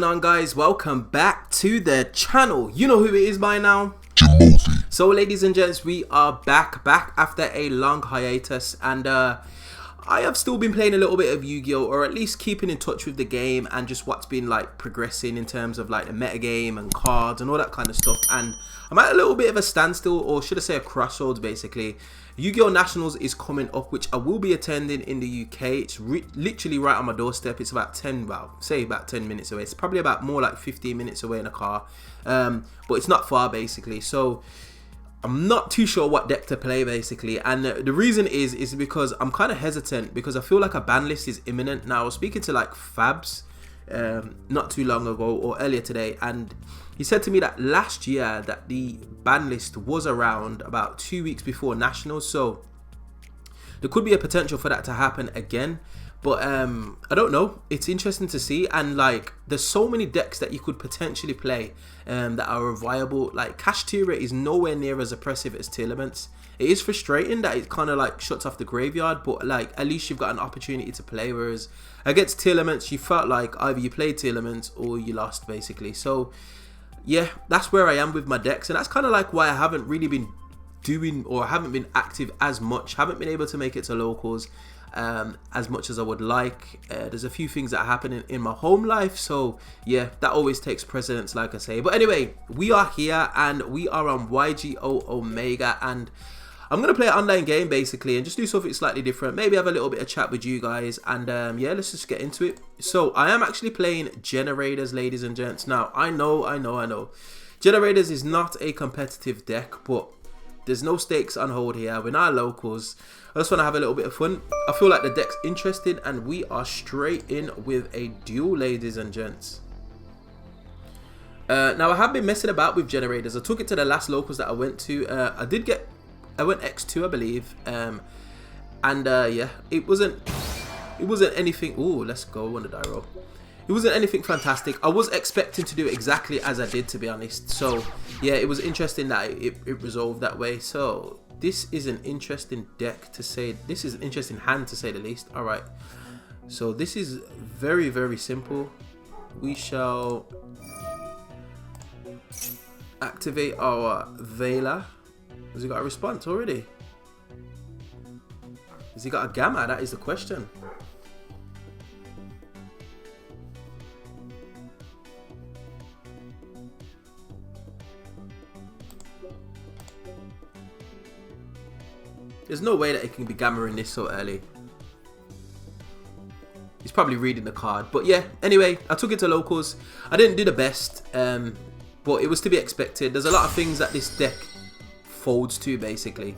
going on, guys? Welcome back to the channel. You know who it is by now. Jimothy. So ladies and gents, we are back after a long hiatus, and I have still been playing a little bit of Yu-Gi-Oh, or at least keeping in touch with the game and just what's been like progressing in terms of like the metagame and cards and all that kind of stuff. And I'm at a little bit of a standstill, or should I say a crossroads basically. Yu-Gi-Oh Nationals is coming up, which I will be attending in the UK. It's literally right on my doorstep. It's about 10 minutes away. It's probably about more like 15 minutes away in a car, but it's not far basically. So I'm not too sure what deck to play basically, and the reason is because I'm kind of hesitant because I feel like a ban list is imminent. Now I was speaking to like Fabs not too long ago or earlier today, and he said to me that last year that the ban list was around about 2 weeks before Nationals, so there could be a potential for that to happen again. But I don't know. It's interesting to see, and like there's so many decks that you could potentially play that are viable. Like Kashtira is nowhere near as oppressive as Telements. It is frustrating that it kind of like shuts off the graveyard, but like at least you've got an opportunity to play. Whereas against Telements, you felt like either you played Telements or you lost basically. So yeah, that's where I am with my decks, and that's kind of like why I haven't really been doing, or haven't been active as much. Haven't been able to make it to locals as much as I would like. There's a few things that are happening in my home life, so yeah, that always takes precedence, like I say. But anyway, we are here and we are on YGO Omega, and I'm gonna play an online game basically and just do something slightly different. Maybe have a little bit of chat with you guys, and yeah, let's just get into it. So I am actually playing Generaiders, ladies and gents. Now I know Generaiders is not a competitive deck, but there's no stakes on hold here. We're not locals. I just want to have a little bit of fun. I feel like the deck's interesting, and we are straight in with a duel, ladies and gents. Now I have been messing about with Generaiders. I took it to the last locals that I went to. I went X2, I believe, and yeah, it wasn't anything. Oh, let's go on the die roll. It wasn't anything fantastic. I was expecting to do exactly as I did, to be honest. So yeah, it was interesting that it resolved that way. So this is an interesting deck to say. This is an interesting hand to say the least. All right. So this is very, very simple. We shall activate our Veiler. Has he got a response already? Has he got a Gamma? That is the question. There's no way that it can be Gamma-ing this so early. He's probably reading the card. But yeah, anyway, I took it to locals. I didn't do the best, but it was to be expected. There's a lot of things that this deck folds to, basically.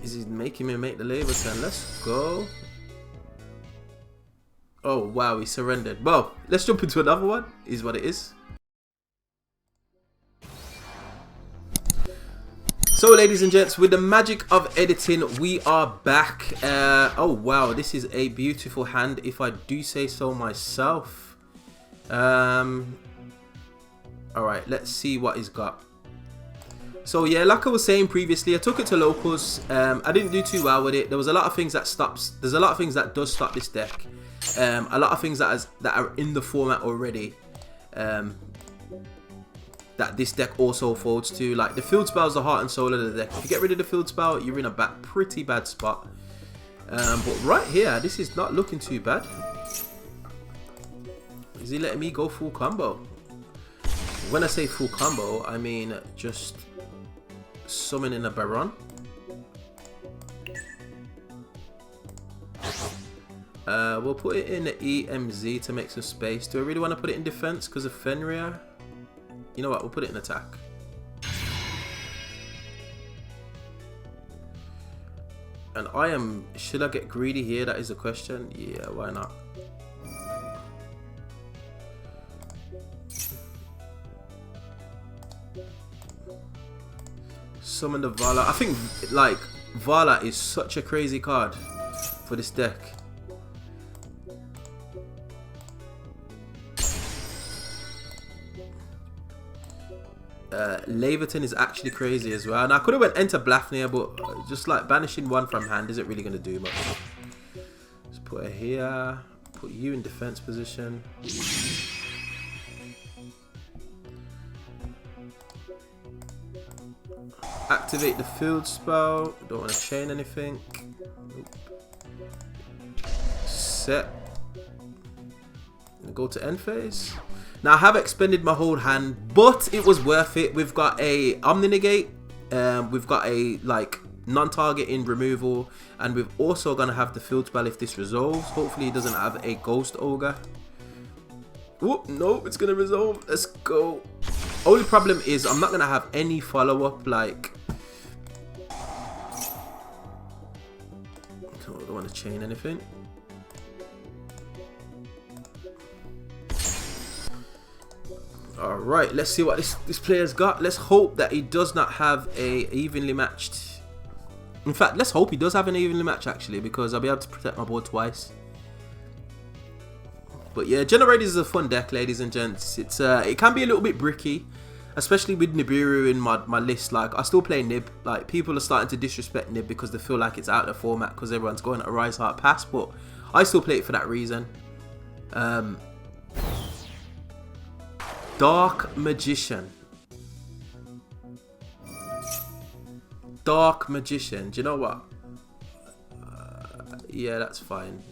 Is he making me make the labor turn? Let's go. Oh, wow, he surrendered. Well, let's jump into another one. Is what it is. So ladies and gents, with the magic of editing, we are back. Oh wow, this is a beautiful hand, if I do say so myself. Alright, let's see what he's got. So yeah, like I was saying previously, I took it to locals. I didn't do too well with it. There was a lot of things that stops. There's a lot of things that does stop this deck. A lot of things that are in the format already. That this deck also folds to, like the field spell is the heart and soul of the deck. If you get rid of the field spell, you're in a pretty bad spot. But right here, this is not looking too bad. Is he letting me go full combo? When I say full combo, I mean just summoning a Baron. We'll put it in the EMZ to make some space. Do I really want to put it in defense because of Fenrir? You know what, we'll put it in attack. And I am, should I get greedy here? That is the question. Yeah, why not? Summon the Vala. I think like Vala is such a crazy card for this deck. Laverton is actually crazy as well. And I could have went Enter Blafnir, but just like banishing one from hand isn't really going to do much. Let's put it here. Put you in defense position. Activate the field spell. Don't want to chain anything. Nope. Set. Go to end phase. Now I have expended my whole hand, but it was worth it. We've got a Omni Negate. We've got a like non-targeting removal, and we're also gonna have the field spell if this resolves. Hopefully, it doesn't have a Ghost Ogre. Whoop! No, it's gonna resolve. Let's go. Only problem is I'm not gonna have any follow-up. Like, I don't want to chain anything. Alright, let's see what this player's got. Let's hope that he does not have a evenly matched. In fact, let's hope he does have an evenly match actually, because I'll be able to protect my board twice. But yeah, Generaider is a fun deck, ladies and gents. It's it can be a little bit bricky, especially with Nibiru in my list. Like, I still play Nib. Like, people are starting to disrespect Nib because they feel like it's out of the format because everyone's going at a Rise Heart Pass, but I still play it for that reason. Dark Magician. Dark Magician. Do you know what? Yeah, that's fine.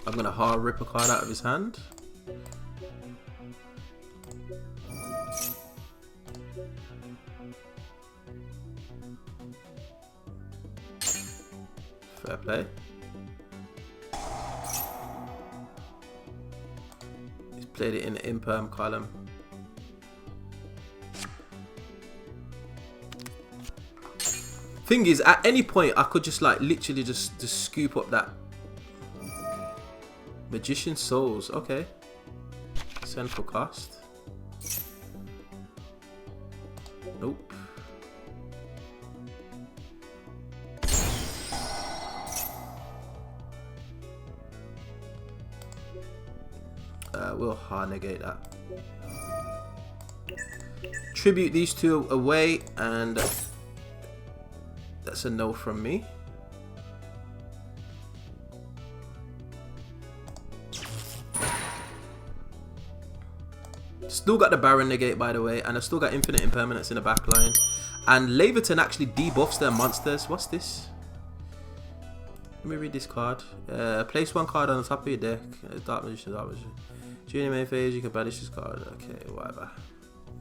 I'm gonna hard rip a card out of his hand. Fair play. He's played it in the imperm column. Thing is, at any point I could just like literally just scoop up that Magician Souls. Okay, send for cost. Nope. We'll hard negate that. Tribute these two away, and that's a no from me. Still got the Baron negate, by the way, and I've still got infinite impermanence in the back line. And Laverton actually debuffs their monsters. What's this? Let me read this card. Place one card on the top of your deck. Dark Magician, Dark Magician. During the main phase, you can banish this card. Okay, whatever.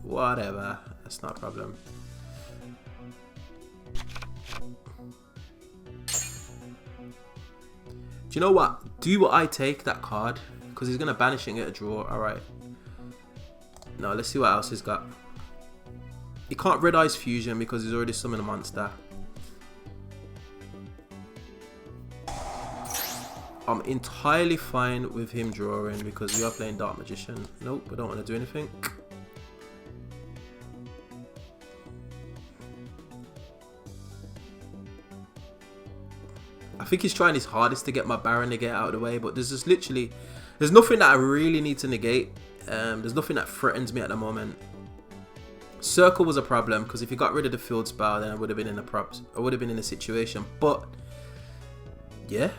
Whatever. That's not a problem. Do you know what? Do I take that card? Because he's going to banish it and get a draw. Alright. Now, let's see what else he's got. He can't Red Eyes Fusion because he's already summoned a monster. I'm entirely fine with him drawing because we are playing Dark Magician. Nope, we don't want to do anything. I think he's trying his hardest to get my Baron negate out of the way, but there's just literally, there's nothing that I really need to negate. There's nothing that threatens me at the moment. Circle was a problem because if he got rid of the field spell, then I would have been in a situation. But yeah,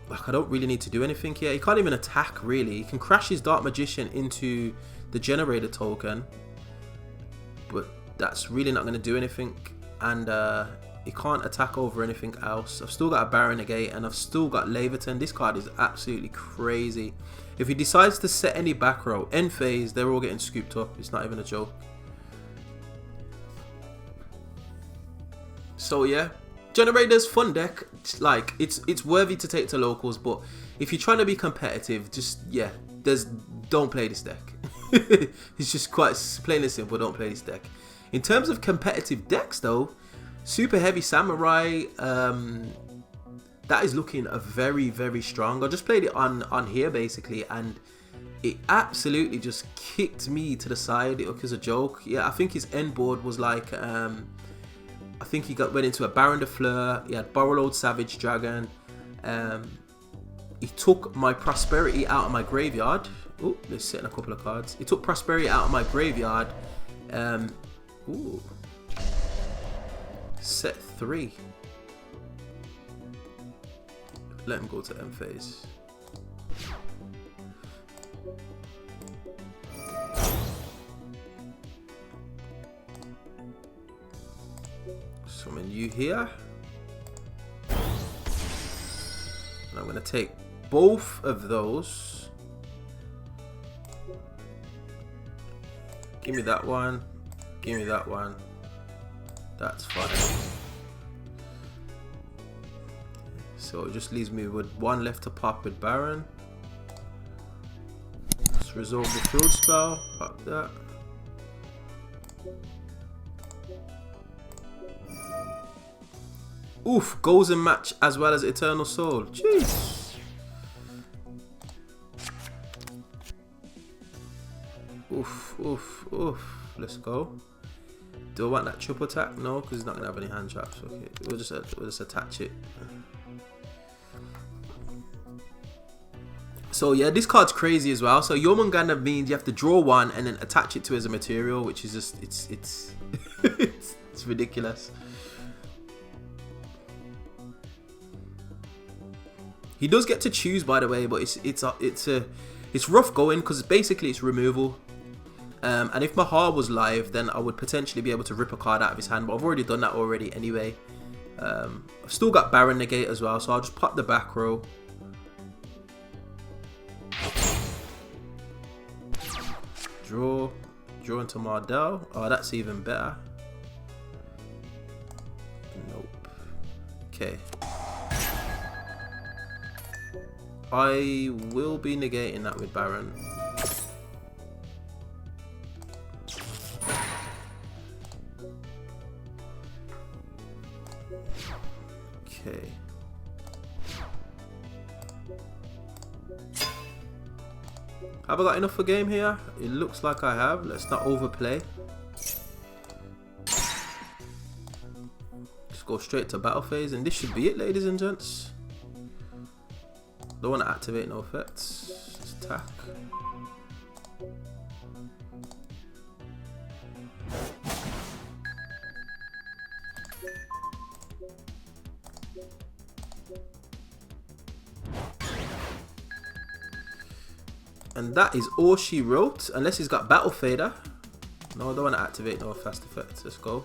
like, I don't really need to do anything here. He can't even attack really. He can crash his Dark Magician into the Generaider token, but that's really not going to do anything. And he can't attack over anything else. I've still got a Baron negate, and I've still got Laverton. This card is absolutely crazy. If he decides to set any back row, end phase, they're all getting scooped up. It's not even a joke. So yeah, Generaider's fun deck. Like, it's worthy to take to locals, but if you're trying to be competitive, just yeah, don't play this deck. It's just quite plain and simple. Don't play this deck. In terms of competitive decks, though, Super Heavy Samurai, that is looking a very strong. I just played it on here basically, and it absolutely just kicked me to the side. It was a joke. Yeah, I think his end board was like, I think he went into a Baron de Fleur. He had Borrowload Savage Dragon. He took my Prosperity out of my graveyard. Oh, let's set in a couple of cards. He took Prosperity out of my graveyard. Ooh. Set 3. Let him go to end phase. Summon you here. And I'm going to take both of those. Give me that one. Give me that one. That's fine. So it just leaves me with one left to pop with Baron. Let's resolve the field spell. Pop that. Oof, goes in match as well as Eternal Soul. Jeez. Oof, oof, oof. Let's go. Do I want that triple attack? No, because he's not going to have any hand traps. Okay, we'll just attach it. So yeah, this card's crazy as well. So Yomunganda means you have to draw one and then attach it to as a material, which is just, it's it's ridiculous. He does get to choose, by the way, but it's rough going because basically it's removal. And if Mahar was live, then I would potentially be able to rip a card out of his hand, but I've already done that already anyway. I've still got Baron Negate as well, so I'll just pop the back row. Draw into Mardell. Oh, that's even better. Nope. Okay. I will be negating that with Baron. Okay. Have I got enough for game here? It looks like I have. Let's not overplay. Just go straight to battle phase, and this should be it, ladies and gents. Don't want to activate no effects. Just attack. And that is all she wrote, unless he's got Battle Fader. No, I don't want to activate no fast effects. Let's go.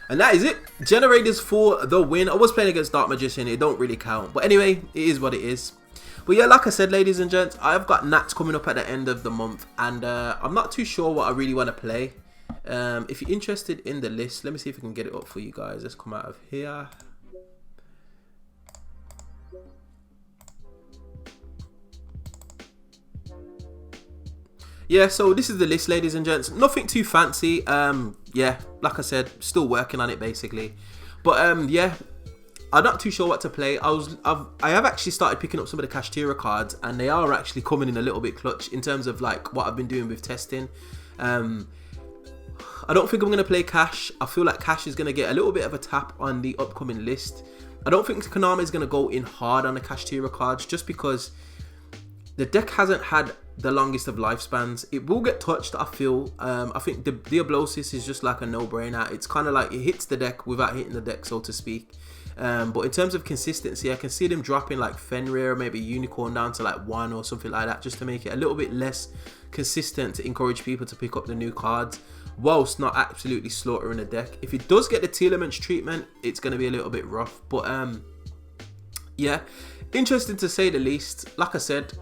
And that is it. Generators for the win. I was playing against Dark Magician. It don't really count. But anyway, it is what it is. But yeah, like I said, ladies and gents, I've got Nats coming up at the end of the month. And I'm not too sure what I really want to play. If you're interested in the list, let me see if I can get it up for you guys. Let's come out of here. Yeah, so this is the list, ladies and gents. Nothing too fancy. Yeah, like I said, still working on it basically. But yeah, I'm not too sure what to play. I have actually started picking up some of the Kashtira cards, and they are actually coming in a little bit clutch in terms of like what I've been doing with testing. I don't think I'm going to play Cash. I feel like Cash is going to get a little bit of a tap on the upcoming list. I don't think Konami is going to go in hard on the Kashtira cards just because the deck hasn't had the longest of lifespans. It will get touched, I feel. I think the Diablosis is just like a no-brainer. It's kind of like it hits the deck without hitting the deck, so to speak. But in terms of consistency, I can see them dropping like Fenrir, maybe Unicorn down to like 1 or something like that, just to make it a little bit less consistent to encourage people to pick up the new cards, whilst not absolutely slaughtering the deck. If it does get the Telements treatment, it's going to be a little bit rough. But yeah, interesting to say the least. Like I said,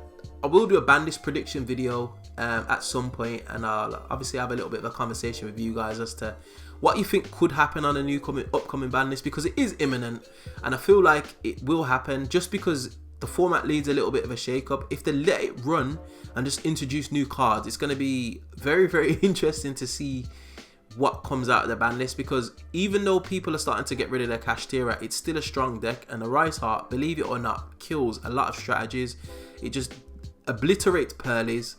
I will do a Banlist prediction video at some point, and I'll obviously have a little bit of a conversation with you guys as to what you think could happen on a new upcoming Banlist, because it is imminent and I feel like it will happen just because the format needs a little bit of a shake-up. If they let it run and just introduce new cards, it's going to be very, very interesting to see what comes out of the ban list, because even though people are starting to get rid of their Kashtira, it's still a strong deck, and the Rise Heart, believe it or not, kills a lot of strategies. It just obliterates Pearlies,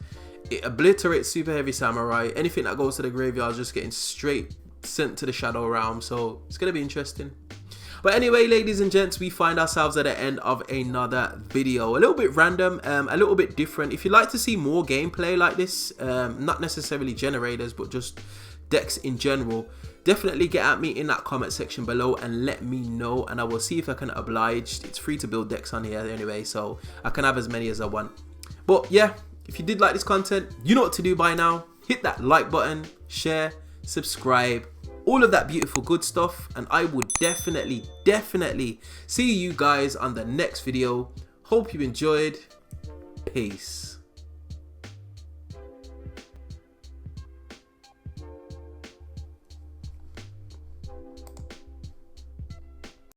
it obliterates Super Heavy Samurai. Anything that goes to the graveyard is just getting straight sent to the Shadow Realm, so it's going to be interesting. But anyway, ladies and gents, we find ourselves at the end of another video. A little bit random, a little bit different. If you'd like to see more gameplay like this, not necessarily generators, but just decks in general, definitely get at me in that comment section below and let me know, and I will see if I can oblige. It's free to build decks on here anyway, so I can have as many as I want. But yeah, if you did like this content, you know what to do by now. Hit that like button, share, subscribe, all of that beautiful good stuff, and I will definitely see you guys on the next video. Hope you enjoyed. Peace.